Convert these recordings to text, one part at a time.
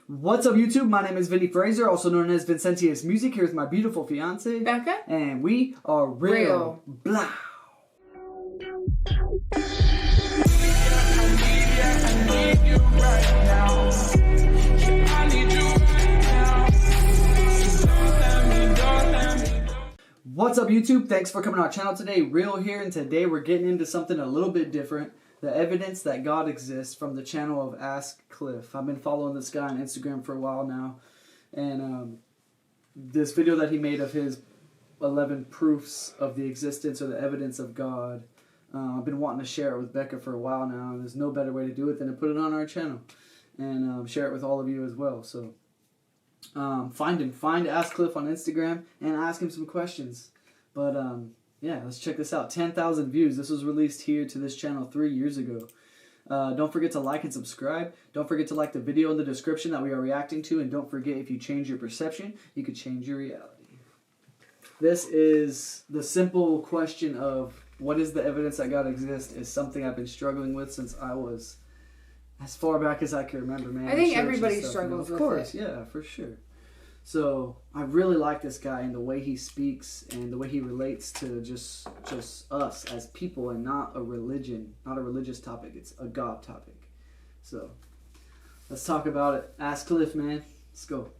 What's up, YouTube? My name is Vinny Fraser, also known as Vincentius Music. Here's my beautiful fiance, Becca. And we are Real Blah. What's up, YouTube? Thanks for coming to our channel today. Real here, and today we're getting into something a little bit different. The evidence that God exists from the channel of Ask Cliffe. I've been following this guy on Instagram for a while now, and this video that he made of his 11 proofs of the existence or the evidence of God, I've been wanting to share it with Becca for a while now, and there's no better way to do it than to put it on our channel and share it with all of you as well. So find Ask Cliffe on Instagram and ask him some questions. But yeah, let's check this out. 10,000 views. This was released here to this channel 3 years ago. Don't forget to like and subscribe. Don't forget to like the video in the description that we are reacting to. And don't forget, if you change your perception, you could change your reality. This is the simple question of what is the evidence that God exists is something I've been struggling with since I was as far back as I can remember, man. I think everybody struggles with it. Of course, yeah, for sure. So I really like this guy and the way he speaks and the way he relates to just us as people and not a religion, not a religious topic. It's a God topic. So let's talk about it. Ask Cliffe, man. Let's go.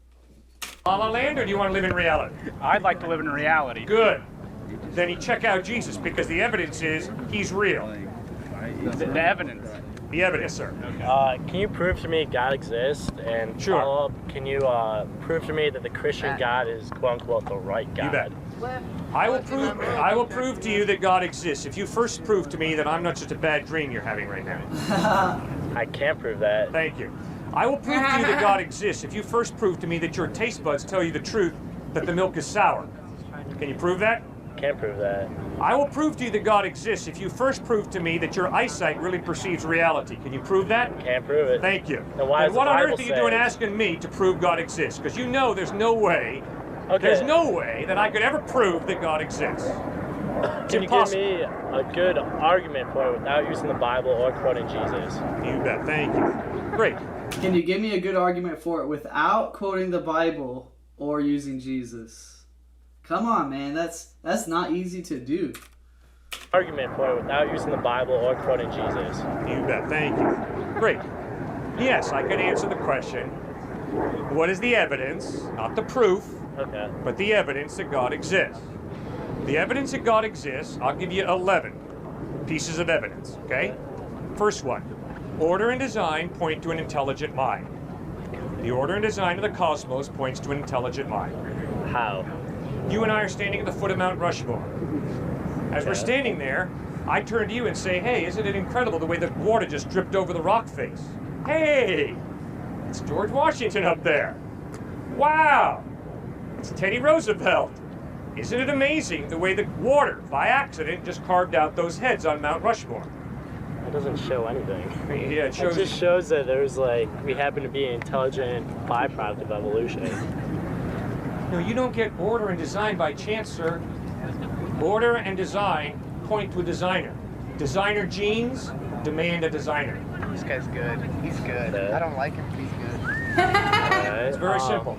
La La Land, or do you want to live in reality? I'd like to live in reality. Good. Then you check out Jesus because the evidence is he's real. The evidence. The evidence, sir. Can you prove to me God exists? And Sure. follow up, can you prove to me that the Christian God is quote unquote the right God? You bet. I will prove to you that God exists if you first prove to me that I'm not just a bad dream you're having right now. I can't prove that. Thank you. I will prove to you that God exists if you first prove to me that your taste buds tell you the truth that the milk is sour. Can you prove that? Can't prove that. I will prove to you that God exists if you first prove to me that your eyesight really perceives reality. Can you prove that? Can't prove it. Thank you. Then why and what on Bible earth are you doing say? asking me to prove God exists? Because you know there's no way that I could ever prove that God exists. Can you give me a good argument for it without using the Bible or quoting Jesus? You bet. Thank you. Great. Can you give me a good argument for it without quoting the Bible or using Jesus? Come on, man. That's not easy to do. Argument for it without using the Bible or quoting Jesus. You bet. Thank you. Great. Yes, I can answer the question. What is the evidence, not the proof, but the evidence that God exists? The evidence that God exists, I'll give you 11 pieces of evidence, okay? First one, order and design point to an intelligent mind. The order and design of the cosmos points to an intelligent mind. How? You and I are standing at the foot of Mount Rushmore. As we're standing there, I turn to you and say, hey, isn't it incredible the way the water just dripped over the rock face? Hey, it's George Washington up there. Wow, it's Teddy Roosevelt. Isn't it amazing the way the water, by accident, just carved out those heads on Mount Rushmore? It doesn't show anything. Yeah, it shows. It just shows that there's we happen to be an intelligent byproduct of evolution. No, you don't get order and design by chance, sir. Order and design point to a designer. Designer genes demand a designer. This guy's good. He's good. I don't like him, but he's good. It's very simple.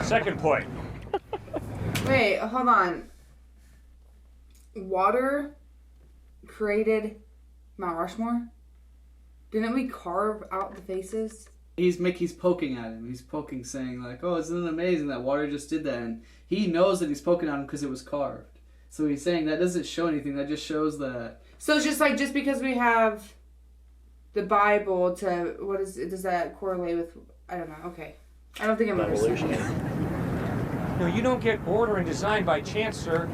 Second point. Wait, hold on. Water created Mount Rushmore? Didn't we carve out the faces? He's poking at him. He's poking, saying like, "Oh, isn't it amazing that water just did that?" And he knows that he's poking at him because it was carved. So he's saying that doesn't show anything. That just shows that. So it's just because we have the Bible does that correlate with? I don't know. Okay, I don't think I'm Evolution. No, you don't get order and design by chance, sir.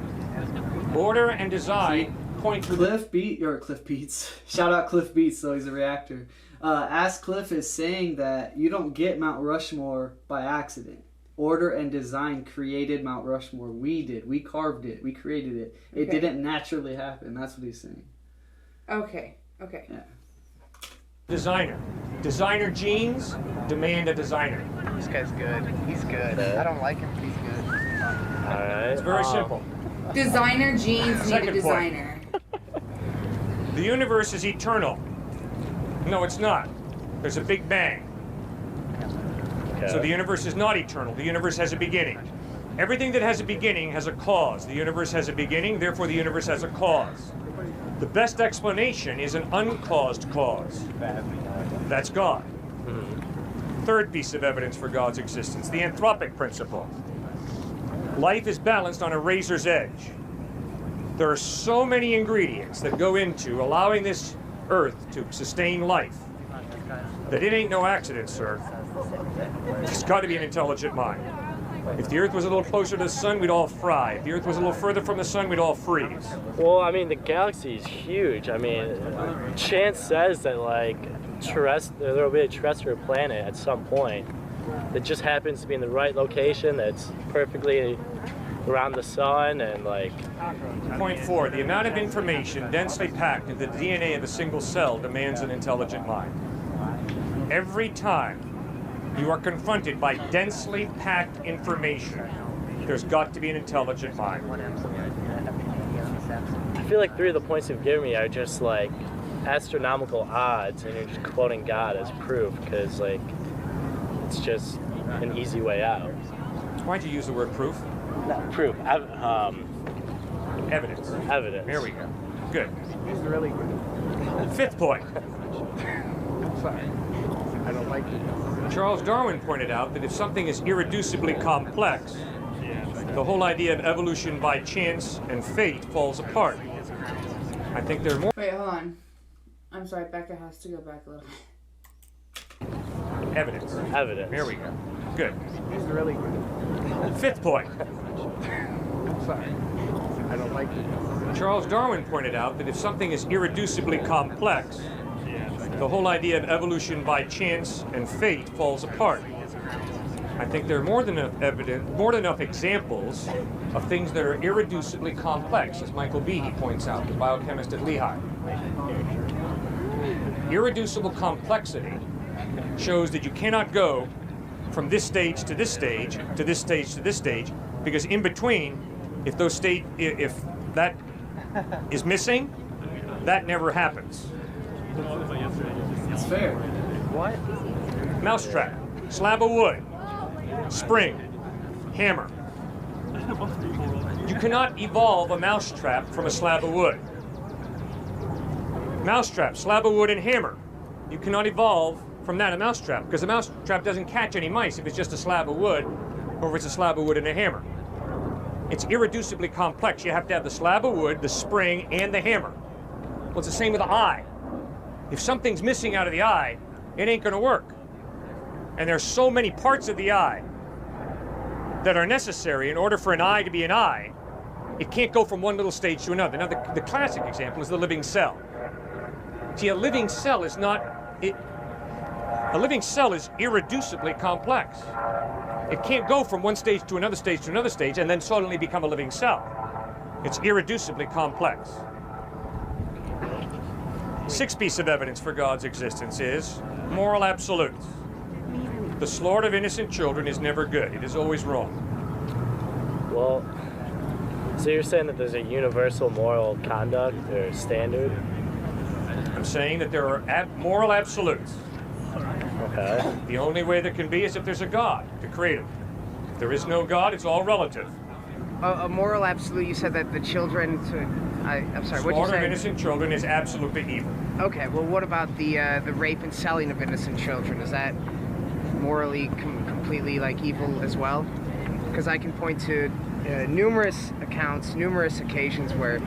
Order and design point to Cliff Beats. Shout out Cliff Beats, though he's a reactor. Ask Cliffe is saying that you don't get Mount Rushmore by accident. Order and design created Mount Rushmore. We did. We carved it. We created it. It didn't naturally happen. That's what he's saying. Okay. Yeah. designer. Designer genes demand a designer. This guy's good. He's good. I don't like him, but he's good. Alright. It's very simple. Designer genes need Second a designer. The universe is eternal. No, it's not. There's a Big Bang. Okay. So the universe is not eternal. The universe has a beginning. Everything that has a beginning has a cause. The universe has a beginning, therefore the universe has a cause. The best explanation is an uncaused cause. That's God. Third piece of evidence for God's existence, the anthropic principle. Life is balanced on a razor's edge. There are so many ingredients that go into allowing this earth to sustain life that it ain't no accident, sir. It's got to be an intelligent mind. If the earth was a little closer to the sun, we'd all fry. If the earth was a little further from the sun, we'd all freeze. Well, I mean, the galaxy is huge. I mean, chance says that, like, there will be a terrestrial planet at some point that just happens to be in the right location, that's perfectly around the sun, and, like... Point 4, the amount of information densely packed into the DNA of a single cell demands an intelligent mind. Every time you are confronted by densely packed information, there's got to be an intelligent mind. I feel like 3 of the points you've given me are just, like, astronomical odds, and you're just quoting God as proof, because, like, it's just an easy way out. Why'd you use the word proof? Proof. Evidence. Evidence. There we go. Good. He's really good. Fifth point. Sorry. I don't like it. Charles Darwin pointed out that if something is irreducibly complex, the whole idea of evolution by chance and fate falls apart. I think there are more... Wait, hold on. I'm sorry, Becca has to go back a little bit. Evidence. Evidence. There we go. Good. He's really good. Fifth point. Sorry. I don't like it. Charles Darwin pointed out that if something is irreducibly complex, the whole idea of evolution by chance and fate falls apart. I think there are more than enough examples of things that are irreducibly complex, as Michael Behe points out, the biochemist at Lehigh. Irreducible complexity shows that you cannot go from this stage to this stage to this stage to this stage, because in between, if that is missing, that never happens. It's fair. What? Mousetrap, slab of wood, spring, hammer. You cannot evolve a mousetrap from a slab of wood. Mousetrap, slab of wood, and hammer. You cannot evolve from that a mousetrap, because a mousetrap doesn't catch any mice if it's just a slab of wood, or if it's a slab of wood and a hammer. It's irreducibly complex. You have to have the slab of wood, the spring, and the hammer. Well, it's the same with the eye. If something's missing out of the eye, it ain't going to work. And there's so many parts of the eye that are necessary in order for an eye to be an eye. It can't go from one little stage to another. Now, the classic example is the living cell. See, a living cell is a living cell is irreducibly complex. It can't go from one stage to another stage to another stage and then suddenly become a living cell. It's irreducibly complex. Sixth piece of evidence for God's existence is moral absolutes. The slaughter of innocent children is never good. It is always wrong. Well, so you're saying that there's a universal moral conduct or standard? I'm saying that there are moral absolutes. Okay. The only way there can be is if there's a God, the creator. If there is no God, it's all relative. A moral absolute, you said that the children... I'm sorry, what did you Slaughter of say? innocent children is absolutely evil. Okay, well, what about the rape and selling of innocent children? Is that morally completely, like, evil as well? Because I can point to numerous accounts, numerous occasions where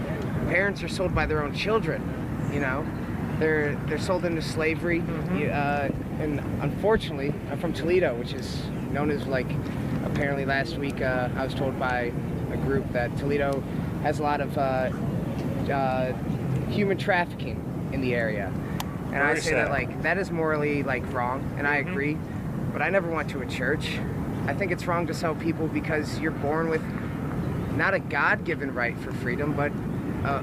parents are sold by their own children, you know? They're sold into slavery, and unfortunately, I'm from Toledo, which is known as, like, apparently last week I was told by a group that Toledo has a lot of human trafficking in the area. And I say that, like, that is morally, like, wrong, and I agree, but I never went to a church. I think it's wrong to sell people because you're born with not a God-given right for freedom, but a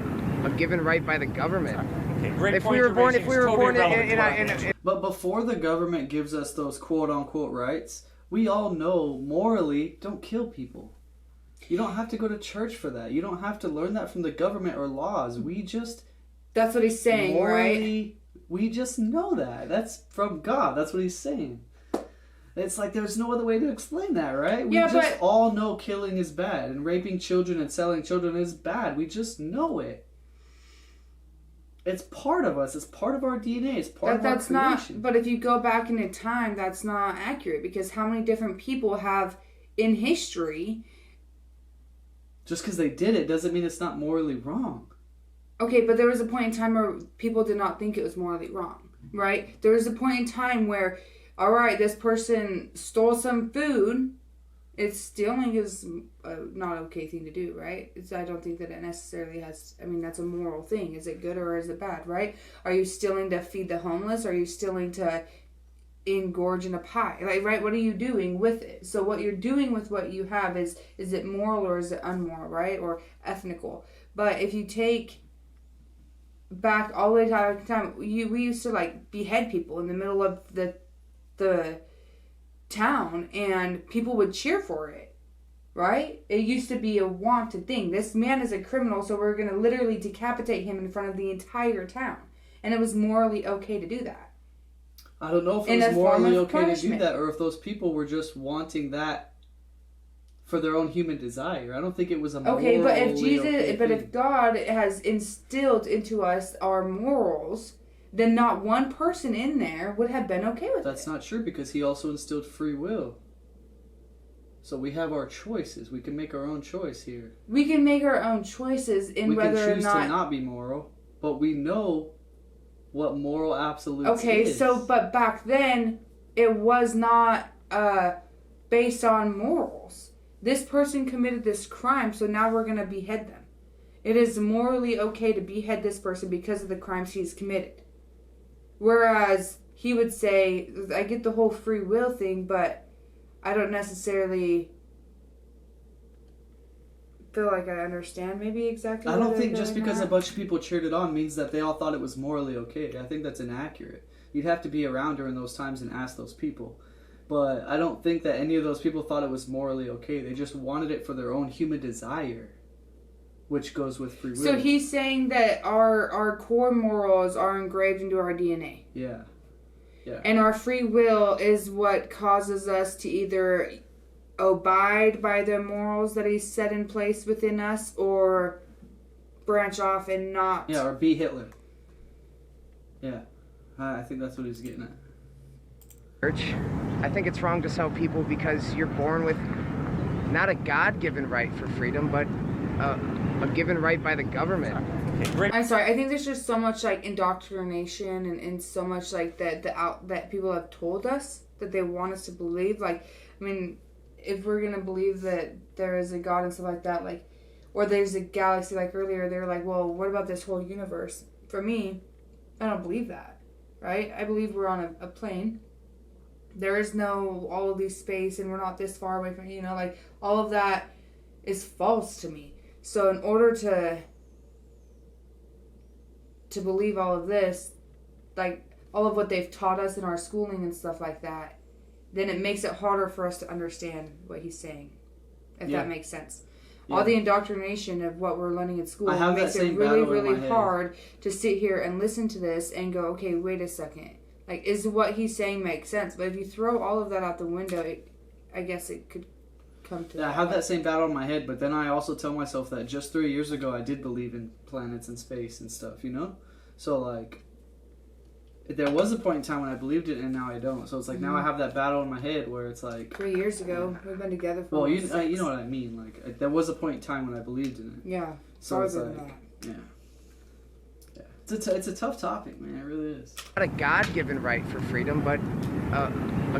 given right by the government. Okay, great If point we were you're born, raising. if we It's were totally born irrelevant to what I'm in asking. But before the government gives us those quote-unquote rights, we all know morally, don't kill people. You don't have to go to church for that. You don't have to learn that from the government or laws. We just... That's what he's saying, right? We just know that. That's from God. That's what he's saying. It's like there's no other way to explain that, right? We Yeah, just but- all know killing is bad and raping children and selling children is bad. We just know it. It's part of us. It's part of our DNA. It's part of our That's not. creation. But if you go back into time, that's not accurate because how many different people have in history? Just because they did it doesn't mean it's not morally wrong. Okay, but there was a point in time where people did not think it was morally wrong, right? There was a point in time where, all right, this person stole some food. It's stealing is not an okay thing to do, right? I don't think that it necessarily has. I mean, that's a moral thing. Is it good or is it bad, right? Are you stealing to feed the homeless? Are you stealing to engorge in a pie, like, right? What are you doing with it? So what you're doing with what you have is it moral or is it unmoral, right? Or ethnical? But if you take back all the way to time, we used to like behead people in the middle of the town, and people would cheer for it, right? It used to be a wanted thing. This man is a criminal, so we're gonna literally decapitate him in front of the entire town, and it was morally okay to do that. I don't know if In it a was form morally of okay to do punishment. that or if those people were just wanting that for their own human desire. I don't think it was a morally Okay, but if Jesus, okay but thing. if God has instilled into us our morals, then not one person in there would have been okay with That's it. not true because he also instilled free will. So we have our choices. We can make our own choice here. We can make our own choices in We can whether or choose not. to not be moral, but we know what moral absolutes Okay, is. so but back then it was not based on morals. This person committed this crime, so now we're gonna behead them. It is morally okay to behead this person because of the crimes he's committed. Whereas he would say, I get the whole free will thing, but I don't necessarily feel like I understand maybe exactly I what don't they're think just doing because now. a bunch of people cheered it on means that they all thought it was morally okay. I think that's inaccurate. You'd have to be around during those times and ask those people. But I don't think that any of those people thought it was morally okay. They just wanted it for their own human desire, which goes with free will. So he's saying that our core morals are engraved into our DNA. Yeah. Yeah. And our free will is what causes us to either abide by the morals that he's set in place within us or branch off and not. Yeah, or be Hitler. Yeah. I think that's what he's getting at. Church, I think it's wrong to sell people because you're born with not a God-given right for freedom, but a given right by the government. Okay, great. I'm sorry. I think there's just so much like indoctrination and so much like that people have told us that they want us to believe. Like, I mean, if we're gonna believe that there is a God and stuff like that, like, or there's a galaxy, like earlier, they were like, well, what about this whole universe? For me, I don't believe that, right? I believe we're on a plane. There is no all of these space, and we're not this far away from, like, all of that is false to me. So in order to believe all of this, like all of what they've taught us in our schooling and stuff like that, then it makes it harder for us to understand what he's saying, if that makes sense. Yeah. All the indoctrination of what we're learning at school I have makes that it same really, battle in my really head. hard to sit here and listen to this and go, okay, wait a second. Like, is what he's saying make sense? But if you throw all of that out the window, I guess it could come to Yeah, I have that same battle in my head, but then I also tell myself that just 3 years ago I did believe in planets and space and stuff, So, like, there was a point in time when I believed it and now I don't. So it's like now I have that battle in my head where it's like... 3 years ago, we've been together for Well, almost you six. know what I mean. Like, there was a point in time when I believed in it. Yeah, So it's farther than like, that. yeah. It's a tough topic, man. It really is. Not a God-given right for freedom, but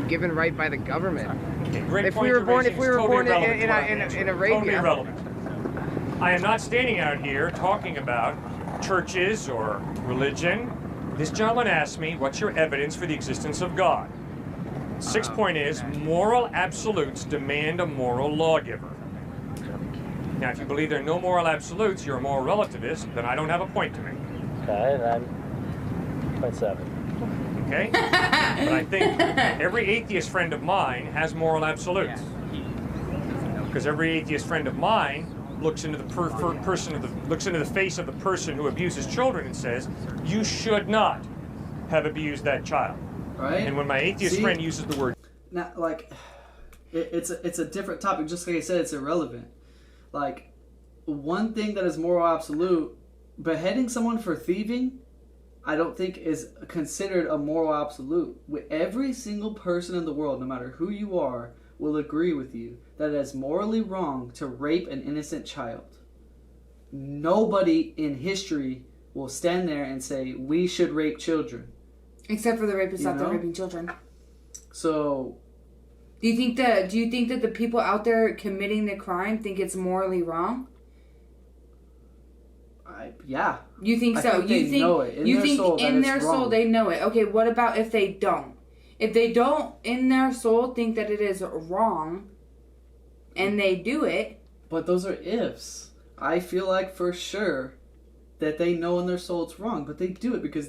a given right by the government. Okay, great If point we were you're born, raising. if we It's were totally born irrelevant to what I'm in answering. Arabia, Totally irrelevant. I am not standing out here talking about churches or religion. This gentleman asked me, what's your evidence for the existence of God? 6th point is, moral absolutes demand a moral lawgiver. Now, if you believe there are no moral absolutes, you're a moral relativist, then I don't have a point to make. Okay, then 0.7. Okay? But I think every atheist friend of mine has moral absolutes. Because every atheist friend of mine looks into the face of the person who abuses children and says, you should not have abused that child. Right? And when my atheist See? friend uses the word not like it's a different topic. Just like I said, it's irrelevant. Like, one thing that is moral absolute, beheading someone for thieving, I don't think is considered a moral absolute. Every single person in the world, no matter who you are, will agree with you that it is morally wrong to rape an innocent child. Nobody in history will stand there and say we should rape children. Except for the rapists out there raping children. So, do you think that the people out there committing the crime think it's morally wrong? Yeah. You think so? You think know it. In their soul they know it. Okay, what about if they don't? If they don't in their soul think that it is wrong and they do it. But those are ifs. I feel like for sure that they know in their soul it's wrong, but they do it because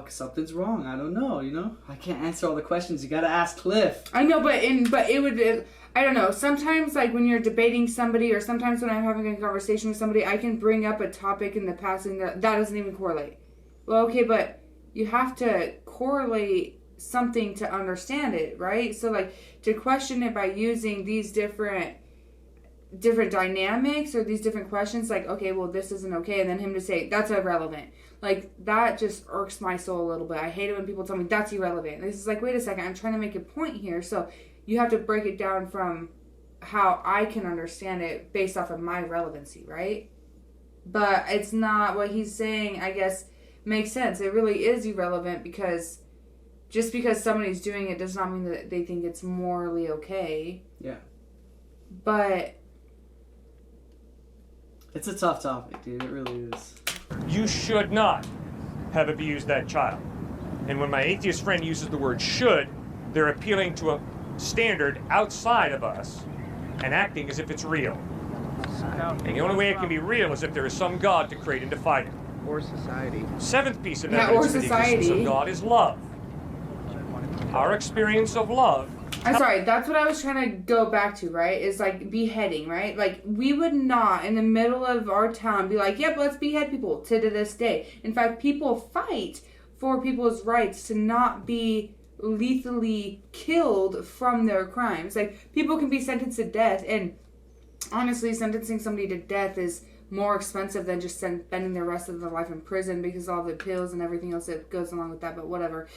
something's wrong. I don't know, I can't answer all the questions. You gotta ask Cliffe. I know, but it would. I don't know. Sometimes, like when you're debating somebody, or sometimes when I'm having a conversation with somebody, I can bring up a topic in the past and that doesn't even correlate. Well, okay, but you have to correlate something to understand it, right? So, like, to question it by using these different dynamics or these different questions, like, okay, well, this isn't okay, and then him to say that's irrelevant. Like, that just irks my soul a little bit. I hate it when people tell me that's irrelevant. This is like, wait a second, I'm trying to make a point here. So you have to break it down from how I can understand it based off of my relevancy, right? But it's not what he's saying, I guess, makes sense. It really is irrelevant because just because somebody's doing it does not mean that they think it's morally okay. Yeah. But it's a tough topic, dude. It really is. You should not have abused that child. And when my atheist friend uses the word should, they're appealing to a standard outside of us and acting as if it's real. And the only way it can be real is if there is some God to create and define it. Or society. Seventh piece of evidence for the existence of God is love. Our experience of love. I'm sorry, that's what I was trying to go back to, right? Is like beheading, right? Like, we would not, in the middle of our town, be like, yep, let's behead people to this day. In fact, people fight for people's rights to not be lethally killed from their crimes. Like, people can be sentenced to death, and honestly, sentencing somebody to death is more expensive than just spending the rest of their life in prison because all the pills and everything else that goes along with that, but whatever.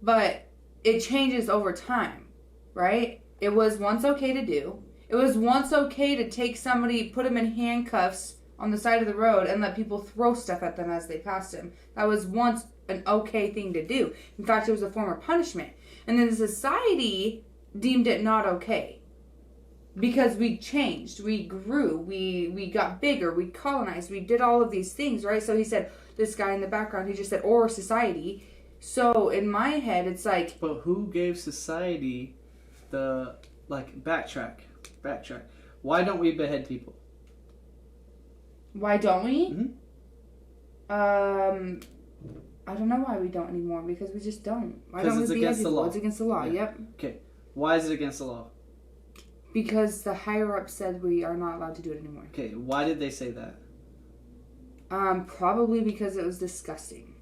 But it changes over time, right? It was once okay to do. It was once okay to take somebody, put them in handcuffs on the side of the road and let people throw stuff at them as they passed him. That was once an okay thing to do. In fact, it was a form of punishment. And then society deemed it not okay. Because we changed, we grew, we got bigger, we colonized, we did all of these things, right? So he said, this guy in the background, he just said, or society. So in my head, it's like... But who gave society the, like, backtrack? Why don't we behead people? Why don't we? Mm-hmm. I don't know why we don't anymore, because we just don't. Why don't it's we against behead the people? law. It's against the law, Yeah. Yep. Okay, why is it against the law? Because the higher-up said we are not allowed to do it anymore. Okay, why did they say that? Probably because it was disgusting.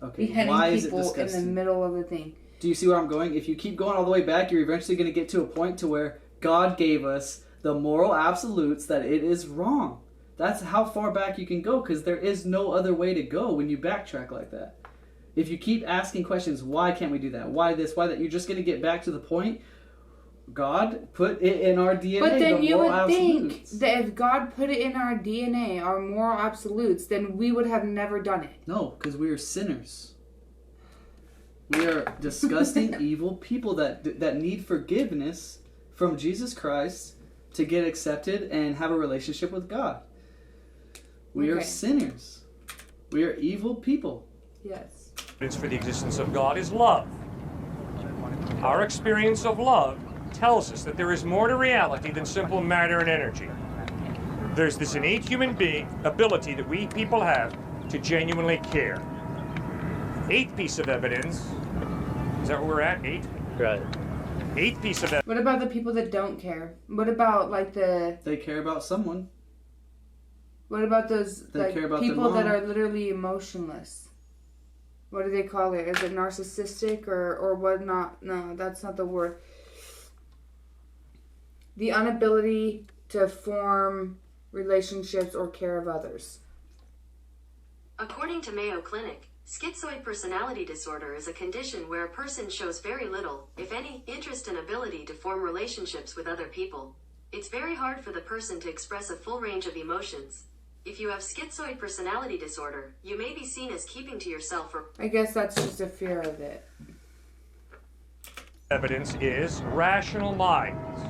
Okay, Beheading why is it people in disgusting? the middle of the thing. Do you see where I'm going? If you keep going all the way back, you're eventually going to get to a point to where God gave us the moral absolutes that it is wrong. That's how far back you can go, because there is no other way to go when you backtrack like that. If you keep asking questions, why can't we do that? Why this? Why that? You're just going to get back to the point. God put it in our DNA. But then you would think absolutes. that if God put it in our DNA, our moral absolutes, then we would have never done it. No, because we are sinners. We are disgusting, evil people that need forgiveness from Jesus Christ to get accepted and have a relationship with God. We are sinners. We are evil people. Yes. Evidence for the existence of God is love. Our experience of love tells us that there is more to reality than simple matter and energy. There's this innate human being ability that we people have to genuinely care. Eighth piece of evidence. Is that where we're at? 8? Right. Eighth piece of evidence. What about the people that don't care? What about like They care about someone. What about those They care about their people that mom. are literally emotionless? what do they call it? Is it narcissistic or what not? No, that's not the word. The inability to form relationships or care of others. According to Mayo Clinic, schizoid personality disorder is a condition where a person shows very little, if any, interest and ability to form relationships with other people. It's very hard for the person to express a full range of emotions. If you have schizoid personality disorder, you may be seen as keeping to yourself or... I guess that's just a fear of it. Evidence is rational minds.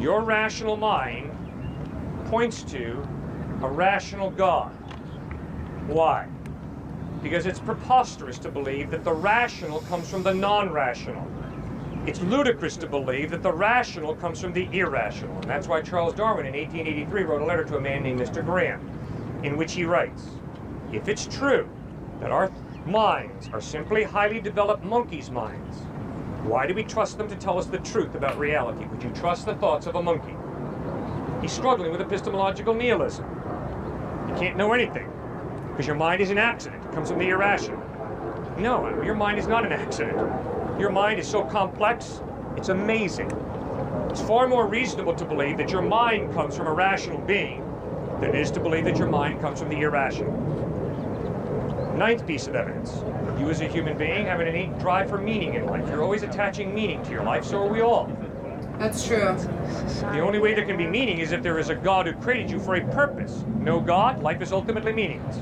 Your rational mind points to a rational God. Why? Because it's preposterous to believe that the rational comes from the non-rational. It's ludicrous to believe that the rational comes from the irrational. And that's why Charles Darwin in 1883 wrote a letter to a man named Mr. Graham, in which he writes, if it's true that our minds are simply highly developed monkeys' minds, why do we trust them to tell us the truth about reality? Would you trust the thoughts of a monkey? He's struggling with epistemological nihilism. You can't know anything, because your mind is an accident. It comes from the irrational. No, your mind is not an accident. Your mind is so complex, it's amazing. It's far more reasonable to believe that your mind comes from a rational being than it is to believe that your mind comes from the irrational. Ninth piece of evidence. You as a human being have an innate drive for meaning in life. You're always attaching meaning to your life, so are we all. That's true. The only way there can be meaning is if there is a God who created you for a purpose. No God, life is ultimately meaningless.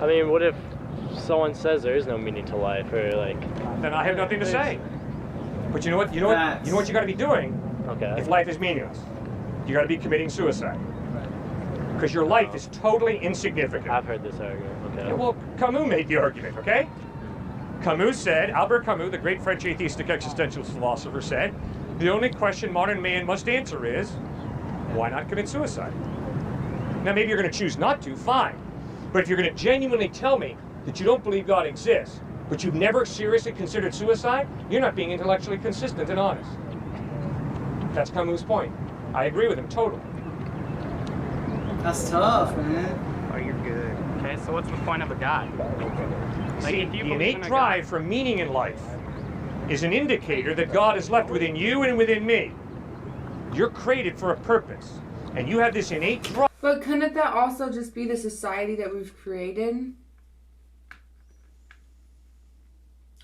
I mean, what if someone says there is no meaning to life, or like... Then I have nothing to say. But you know what? You know what you got to be doing. Okay. If life is meaningless, you got to be committing suicide. Because your life is totally insignificant. I've heard this argument. Okay. Yeah, well, Camus made the argument. Okay. Camus said, Albert Camus, the great French atheistic existentialist philosopher, said, the only question modern man must answer is, why not commit suicide? Now, maybe you're going to choose not to. Fine. But if you're going to genuinely tell me that you don't believe God exists, but you've never seriously considered suicide, you're not being intellectually consistent and honest. That's Camus' point. I agree with him totally. That's tough, man. Oh, you're good. Okay, so what's the point of a God? Like, See, if you the believe innate in a drive God- for meaning in life is an indicator that God is left within you and within me. You're created for a purpose, and you have this innate drive. But couldn't that also just be the society that we've created?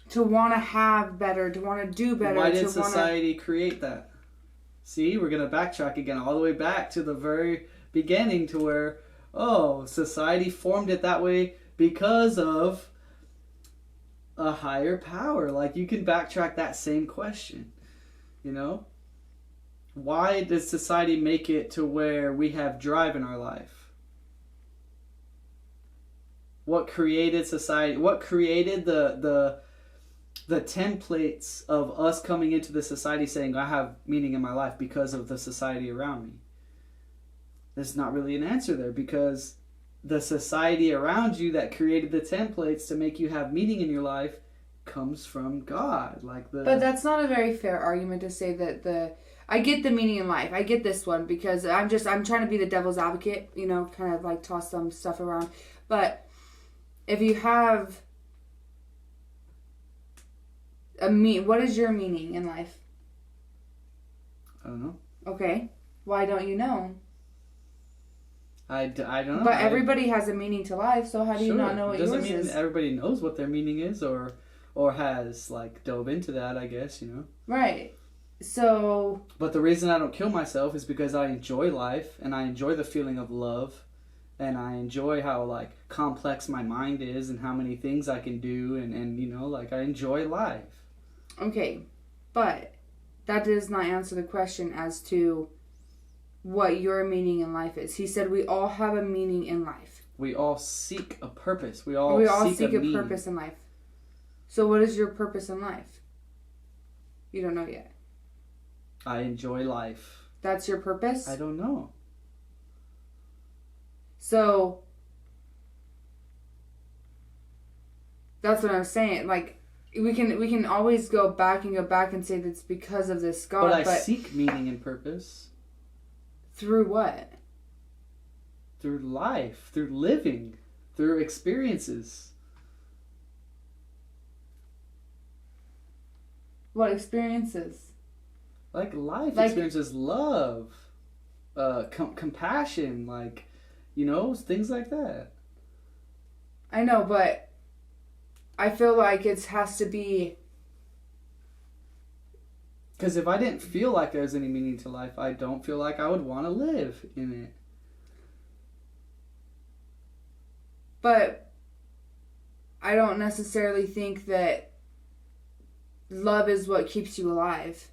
To want to have better, to want to do better. Why did to society create that? See, we're going to backtrack again all the way back to the very beginning to where, society formed it that way because of a higher power. Like, you can backtrack that same question, you know? Why does society make it to where we have drive in our life? What created society? What created the templates of us coming into the society saying, I have meaning in my life because of the society around me? There's not really an answer there, because the society around you that created the templates to make you have meaning in your life comes from God. But that's not a very fair argument to say that I get the meaning in life. I get this one because I'm trying to be the devil's advocate, kind of like toss some stuff around. But if you have what is your meaning in life? I don't know. Okay. Why don't you know? I don't know. But everybody has a meaning to life, so how do you not know what yours is? Doesn't mean everybody knows what their meaning is or has dove into that, I guess, Right. So... But the reason I don't kill myself is because I enjoy life, and I enjoy the feeling of love, and I enjoy how, complex my mind is and how many things I can do, and I enjoy life. Okay, but that does not answer the question as to what your meaning in life is. He said we all have a meaning in life. We all seek a purpose. We all seek a purpose in life. So what is your purpose in life? You don't know yet. I enjoy life. That's your purpose? I don't know. So that's what I'm saying. We can always go back and say that's because of this God. But I seek meaning and purpose. Through what? Through life. Through living. through experiences. What experiences? Like life Like- experiences, love, compassion, like, you know, things like that. I know, but I feel like it has to be. Because if I didn't feel like there's any meaning to life, I don't feel like I would want to live in it. But I don't necessarily think that love is what keeps you alive.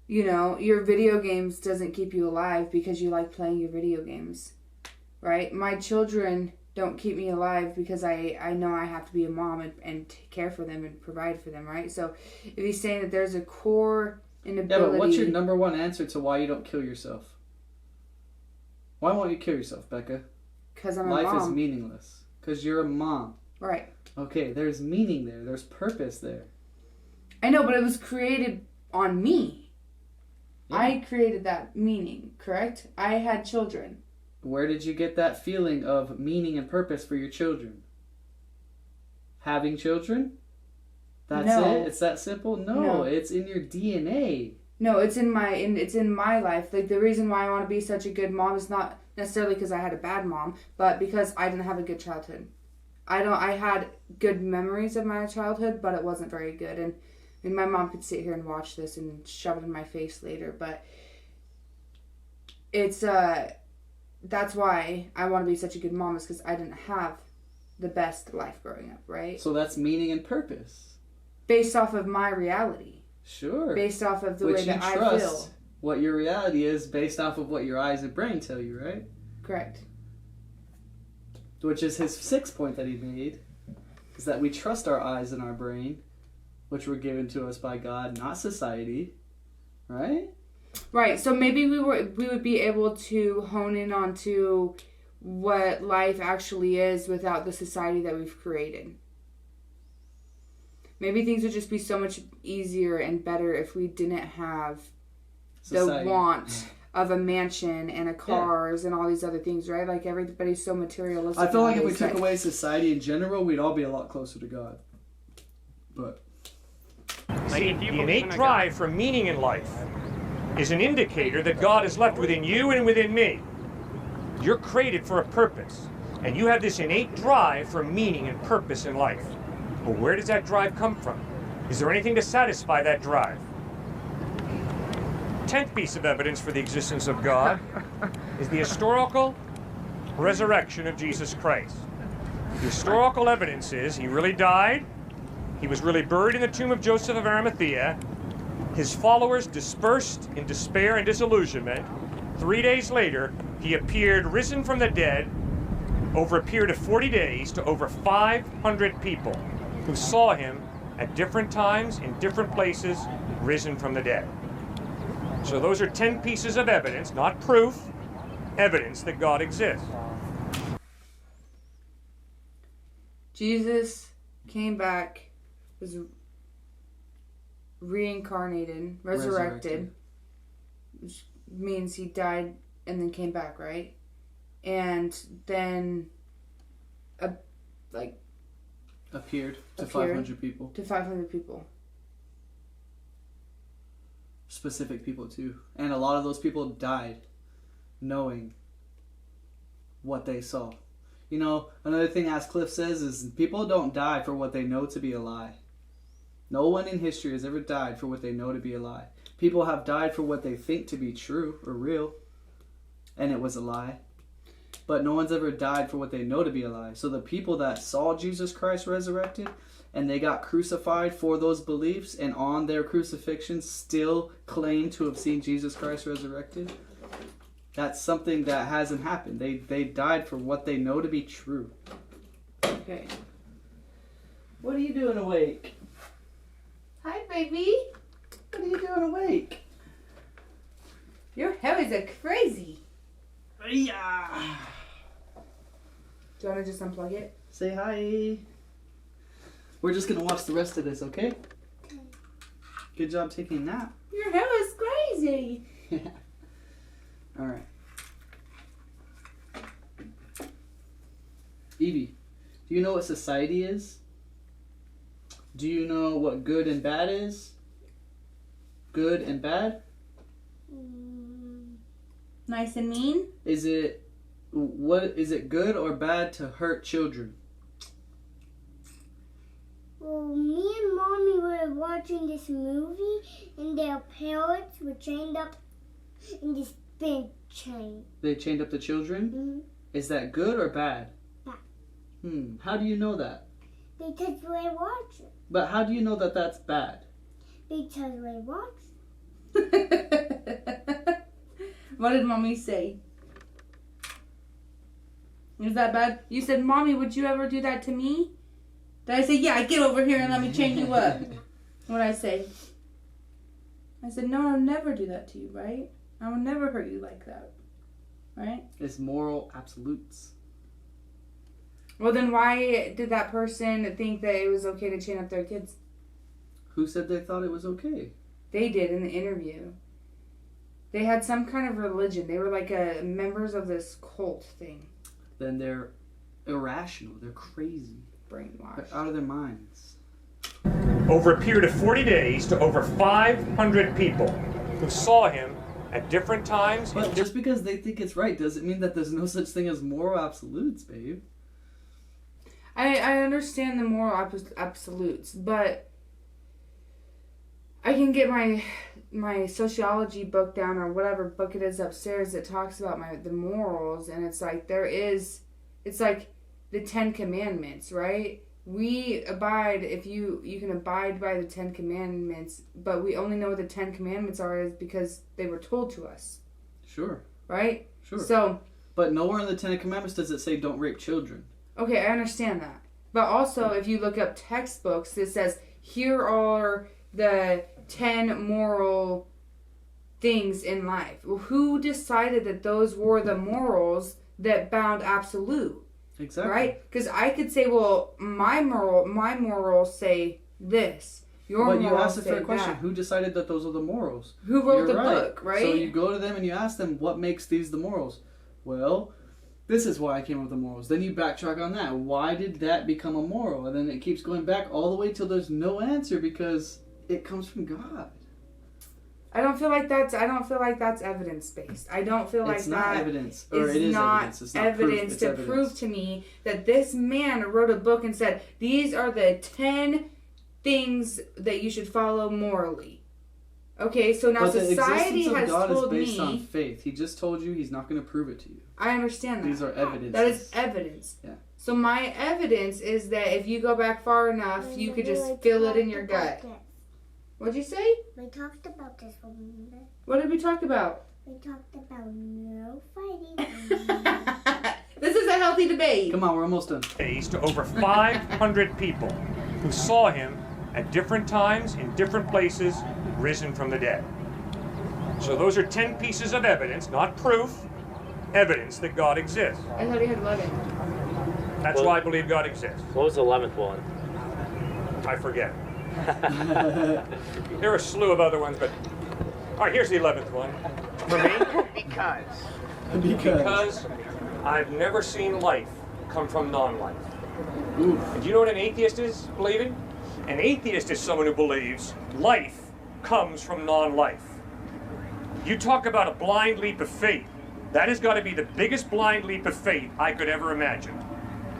You know, your video games doesn't keep you alive because you like playing your video games, right? My children don't keep me alive because I know I have to be a mom and care for them and provide for them, right? So if he's saying that there's a core inability... Yeah, but what's your number one answer to why you don't kill yourself? Why won't you kill yourself, Becca? Because I'm a Life mom. is meaningless. Because you're a mom. Right. Okay, there's meaning there. There's purpose there. I know, but it was created on me. Yeah. I created that meaning, correct? I had children. Where did you get that feeling of meaning and purpose for your children? Having children? That's No. it? It's that simple? No, it's in your DNA. No, it's in my life. Like, the reason why I want to be such a good mom is not necessarily because I had a bad mom, but because I didn't have a good childhood. I had good memories of my childhood, but it wasn't very good. And my mom could sit here and watch this and shove it in my face later, but it's that's why I want to be such a good mom, is because I didn't have the best life growing up, right? So that's meaning and purpose. Based off of my reality. Sure. Based off of the Which way you that I trust feel. what your reality is based off of what your eyes and brain tell you, right? Correct. Which is his sixth point that he made, is that we trust our eyes and our brain, which were given to us by God, not society, right? Right. So maybe we would be able to hone in onto what life actually is without the society that we've created. Maybe things would just be so much easier and better if we didn't have Society. the want of a mansion and a cars and all these other things, right? Like, everybody's so materialistic. I feel like if we nowadays took that- away society in general, we'd all be a lot closer to God. But See, if you the believe innate in a drive for meaning in life is an indicator that God is left within you and within me. You're created for a purpose, and you have this innate drive for meaning and purpose in life. But where does that drive come from? Is there anything to satisfy that drive? 10th piece of evidence for the existence of God is the historical resurrection of Jesus Christ. The historical evidence is he really died, he was really buried in the tomb of Joseph of Arimathea, his followers dispersed in despair and disillusionment. 3 days later, he appeared risen from the dead over a period of 40 days to over 500 people who saw him at different times in different places risen from the dead. So those are 10 pieces of evidence, not proof, evidence that God exists. Jesus came back, was reincarnated, resurrected, which means he died and then came back, right? And then, appeared to Appeared. 500 people. to 500 people. Specific people too. And a lot of those people died knowing what they saw. You know, another thing, as Cliffe says, is people don't die for what they know to be a lie. No one in history has ever died for what they know to be a lie. People have died for what they think to be true or real, and it was a lie. But no one's ever died for what they know to be a lie. So the people that saw Jesus Christ resurrected and they got crucified for those beliefs, and on their crucifixion still claim to have seen Jesus Christ resurrected, that's something that hasn't happened. They died for what they know to be true. Okay. What are you doing awake? Hi, baby. What are you doing awake? Your hair is crazy. Yeah. Do you want to just unplug it? Say hi. We're just gonna watch the rest of this, okay? Good job taking a nap. Your hair is crazy. Yeah. All right. Evie, do you know what society is? Do you know what good and bad is? Good and bad? Nice and mean? Is it good or bad to hurt children? Well, me and Mommy were watching this movie, and their parents were chained up in this big chain. They chained up the children? Mm-hmm. Is that good or bad? Bad. How do you know that? Because we watch it. But how do you know that that's bad? Because we watch What did Mommy say? Is that bad? You said, Mommy, would you ever do that to me? Did I say, yeah, get over here and let me chain you up? What did I say? I said, no, I'll never do that to you, right? I will never hurt you like that. Right? It's moral absolutes. Well, then why did that person think that it was okay to chain up their kids? Who said they thought it was okay? They did in the interview. They had some kind of religion. They were like members of this cult thing. Then they're irrational. They're crazy. Brainwashed. They're out of their minds. Over a period of 40 days to over 500 people who saw him at different times. But just because they think it's right doesn't mean that there's no such thing as moral absolutes, babe. I understand the moral absolutes, but I can get my sociology book down, or whatever book it is upstairs that talks about the morals, and it's like it's like the 10 Commandments, right? We abide, if you can abide by the 10 Commandments, but we only know what the 10 Commandments are is because they were told to us. Sure. Right? Sure. So, but nowhere in the 10 Commandments does it say don't rape children. Okay, I understand that. But also, if you look up textbooks, it says, here are the 10 moral things in life. Well, who decided that those were the morals that bound absolute? Exactly. Right? Because I could say, well, my morals say this. Your but morals you asked a say fair question. that. Who decided that those are the morals? Who wrote You're the book, right? So you go to them and you ask them, what makes these the morals? Well, this is why I came up with the morals. Then you backtrack on that. Why did that become a moral? And then it keeps going back all the way till there's no answer because it comes from God. I don't feel like that's evidence based. I don't feel like it's not that evidence, or is it is not evidence. It's not evidence proof. It's to evidence. prove to me that this man wrote a book and said these are the 10 things that you should follow morally. Okay, so now but society the existence has of God told is based me. on faith. He just told you he's not going to prove it to you. I understand that. These are evidence. That is evidence. Yeah. So my evidence is that if you go back far enough, you could just feel it in your gut. What'd you say? We talked about this one. What did we talk about? We talked about no fighting. This is a healthy debate. Come on, we're almost done. Days to over 500 people who saw him at different times in different places risen from the dead. So those are 10 pieces of evidence, not proof, evidence that God exists. I thought he had 11. That's why I believe God exists. What was the 11th one? I forget. There are a slew of other ones, but all right, here's the 11th one. For me, because I've never seen life come from non-life. And do you know what an atheist is believing? An atheist is someone who believes life comes from non-life. You talk about a blind leap of faith. That has got to be the biggest blind leap of faith I could ever imagine.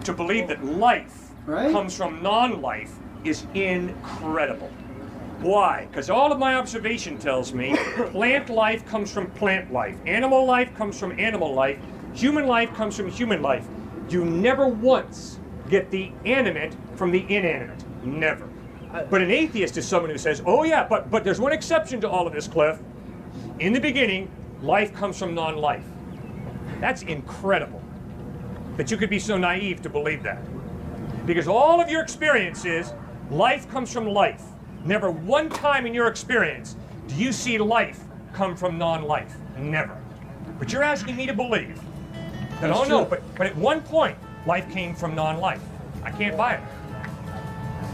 To believe that life comes from non-life is incredible. Why? Because all of my observation tells me plant life comes from plant life. Animal life comes from animal life. Human life comes from human life. You never once get the animate from the inanimate. Never. But an atheist is someone who says, oh yeah, but there's one exception to all of this, Cliff. In the beginning, life comes from non-life. That's incredible that you could be so naive to believe that. Because all of your experience is life comes from life. Never one time in your experience do you see life come from non-life. Never. But you're asking me to believe that, oh no, but at one point, life came from non-life. I can't buy it.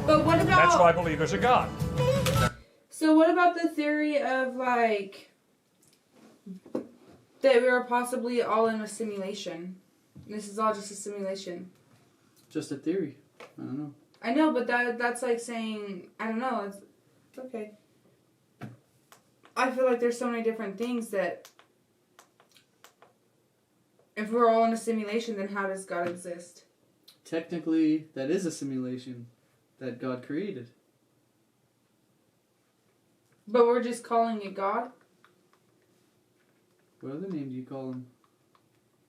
But what about... That's why I believe there's a God. So what about the theory of, like, that we were possibly all in a simulation? This is all just a simulation. just a theory. I don't know. I know, but that's like saying, I don't know, it's okay. I feel like there's so many different things that if we're all in a simulation, then how does God exist? Technically, that is a simulation that God created. But we're just calling it God? What other name do you call him?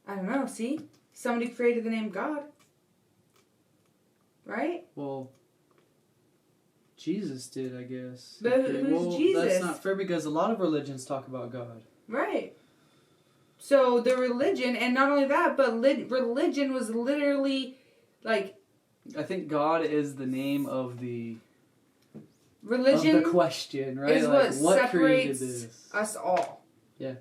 I don't know, see? Somebody created the name God. Right? Well, Jesus did, I guess. But who's Jesus? That's not fair because a lot of religions talk about God. Right. So the religion, and not only that, but religion was literally like... I think God is the name of the... Religion of the question, right? is like, what created separates this? us all. Yeah.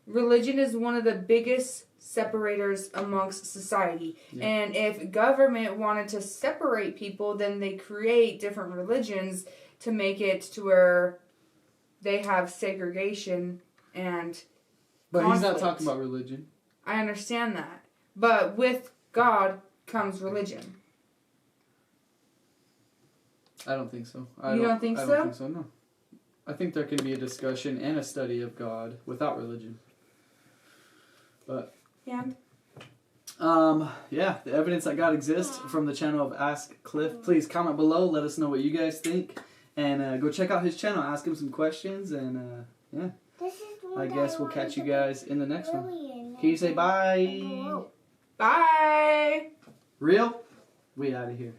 Religion is one of the biggest separators amongst society. Yeah. And if government wanted to separate people, then they create different religions to make it to where they have segregation and But conflict. he's not talking about religion. I understand that. But with God comes religion. I don't think so. You don't think I so? don't think so, no. I think there can be a discussion and a study of God without religion. But... And? Yeah, the evidence that God exists from the channel of Ask Cliffe. Please comment below, let us know what you guys think. And go check out his channel, ask him some questions, and yeah. I guess we'll catch you guys in the next one. Can you say bye? Bye! Real? We out of here.